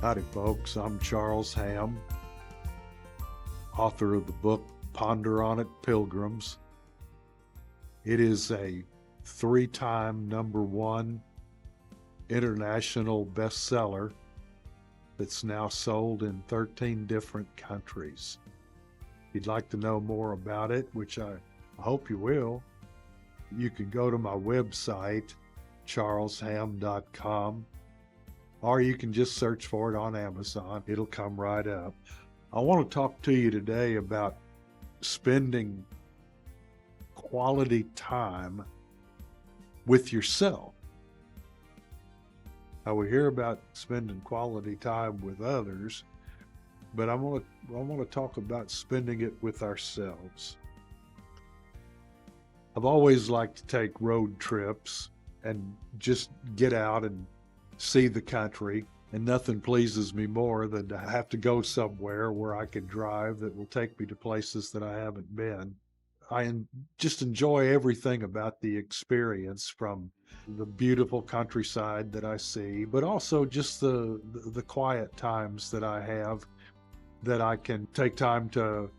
Howdy, folks. I'm Charles Ham, author of the book Ponder on It, Pilgrims. It is a 3-time #1 international bestseller that's now sold in 13 different countries. If you'd like to know more about it, which I hope you will, you can go to my website, charlesham.com, or you can just search for it on Amazon. It'll come right up. I want to talk to you today about spending quality time with yourself. Now, we hear about spending quality time with others, but I want to talk about spending it with ourselves. I've always liked to take road trips and just get out and see the country, and nothing pleases me more than to have to go somewhere where I can drive that will take me to places that I haven't been. I just enjoy everything about the experience, from the beautiful countryside that I see, but also just the quiet times that I have, that I can take time to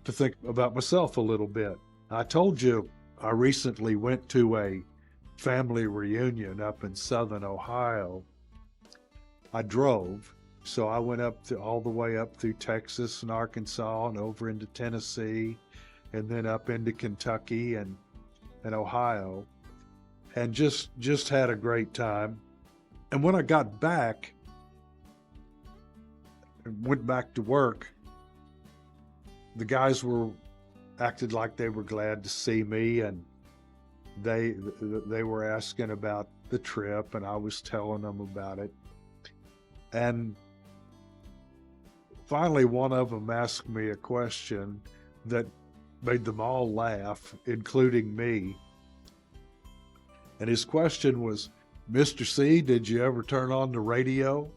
think about myself a little bit. I told you I recently went to a family reunion up in southern Ohio. I drove, so I went all the way up through Texas and Arkansas and over into Tennessee, and then up into Kentucky and Ohio, and just had a great time. And when I got back and went back to work, the guys acted like they were glad to see me, and they were asking about the trip, and I was telling them about it. And finally, one of them asked me a question that made them all laugh, including me. And his question was, "Mr. C, did you ever turn on the radio?"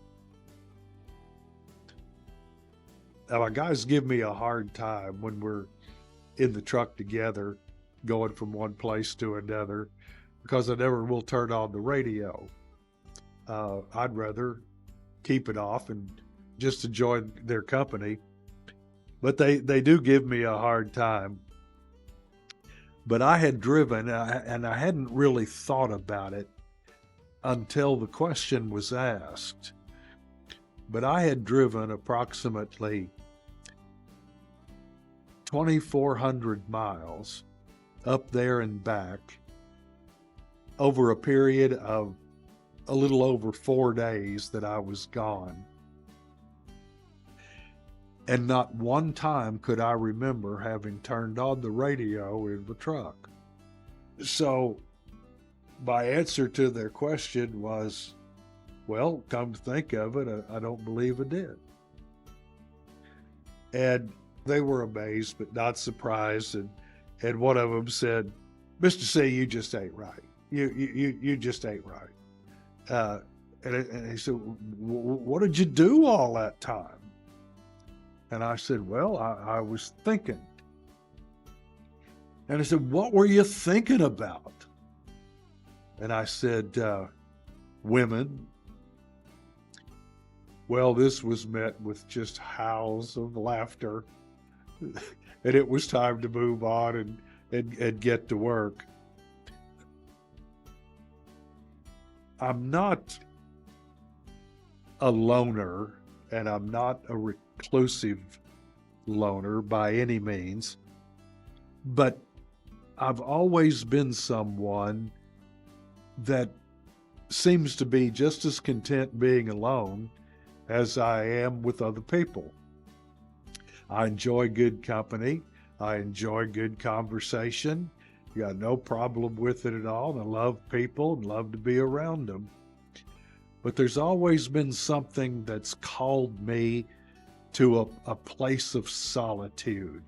Now, my guys give me a hard time when we're in the truck together, going from one place to another, because I never will turn on the radio. I'd rather keep it off and just enjoy their company. But they do give me a hard time. But I had driven, and I hadn't really thought about it until the question was asked. But I had driven approximately 2,400 miles up there and back over a period of a little over 4 days that I was gone. And not one time could I remember having turned on the radio in the truck. So my answer to their question was, well, come to think of it, I don't believe I did. And they were amazed, but not surprised. And one of them said, "Mr. C, you just ain't right. You just ain't right." And he said, "What did you do all that time?" And I said, "Well, I was thinking." And I said, "What were you thinking about?" And I said, "Women." Well, this was met with just howls of laughter. And it was time to move on and get to work. I'm not a loner, and I'm not a reclusive loner by any means, but I've always been someone that seems to be just as content being alone as I am with other people. I enjoy good company. I enjoy good conversation. Got no problem with it at all. And I love people and love to be around them. But there's always been something that's called me to a place of solitude,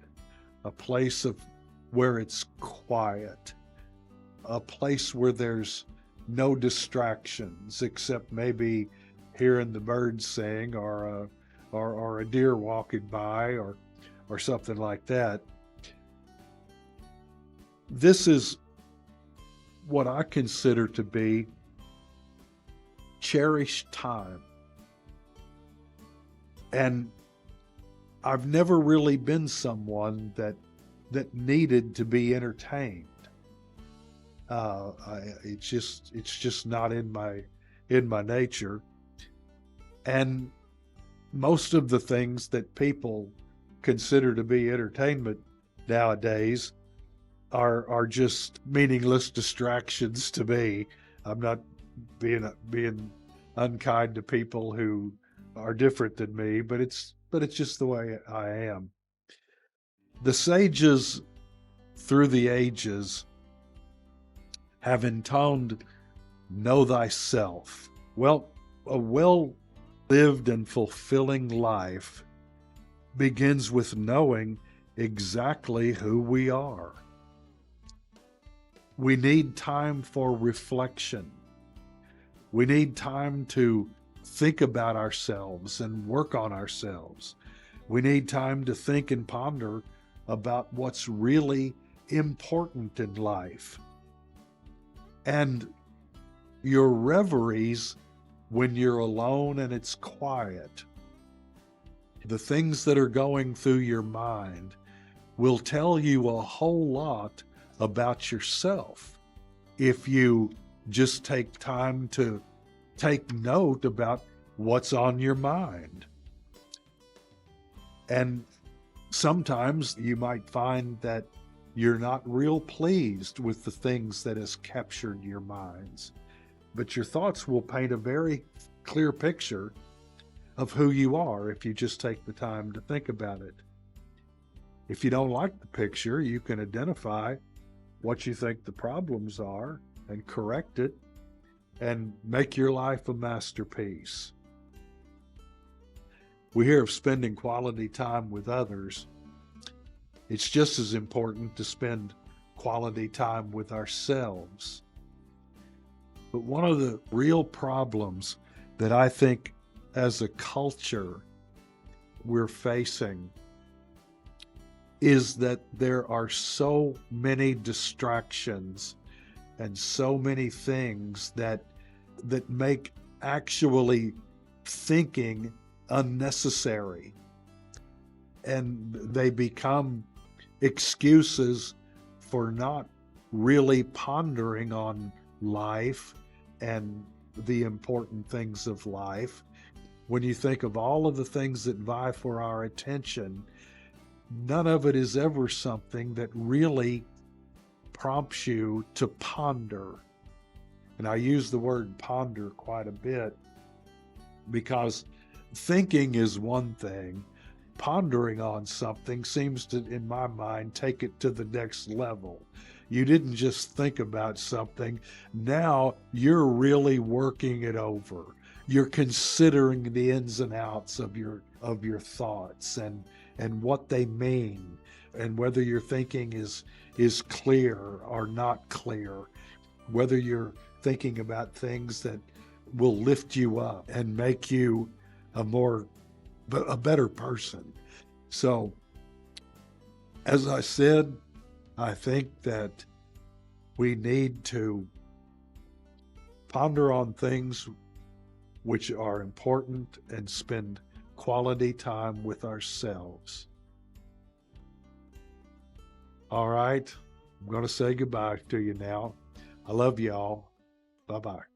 a place of where it's quiet, a place where there's no distractions except maybe hearing the birds sing, or a deer walking by, or something like that. This is what I consider to be cherished time. And I've never really been someone that needed to be entertained. It's just not in my nature. And most of the things that people consider to be entertainment nowadays are just meaningless distractions to me. I'm not being unkind to people who are different than me, but it's just the way I am. The sages through the ages have intoned know thyself. Well, a well lived and fulfilling life begins with knowing exactly who we are. We need time for reflection. We need time to think about ourselves and work on ourselves. We need time to think and ponder about what's really important in life. And your reveries, when you're alone and it's quiet, the things that are going through your mind will tell you a whole lot about yourself if you just take time to take note about what's on your mind. And sometimes you might find that you're not real pleased with the things that has captured your minds, but your thoughts will paint a very clear picture of who you are if you just take the time to think about it. If you don't like the picture, you can identify what you think the problems are and correct it and make your life a masterpiece. We hear of spending quality time with others. It's just as important to spend quality time with ourselves. But one of the real problems that I think as a culture we're facing is that there are so many distractions and so many things that make actually thinking unnecessary, and they become excuses for not really pondering on life and the important things of life. When you think of all of the things that vie for our attention, none of it is ever something that really prompts you to ponder. And I use the word ponder quite a bit because thinking is one thing. Pondering on something seems to, in my mind, take it to the next level. You didn't just think about something. Now you're really working it over. You're considering the ins and outs of your thoughts and what they mean, and whether your thinking is clear or not clear, whether you're thinking about things that will lift you up and make you a better person. So, as I said, I think that we need to ponder on things which are important and spend quality time with ourselves. All right, I'm going to say goodbye to you now. I love y'all. Bye-bye.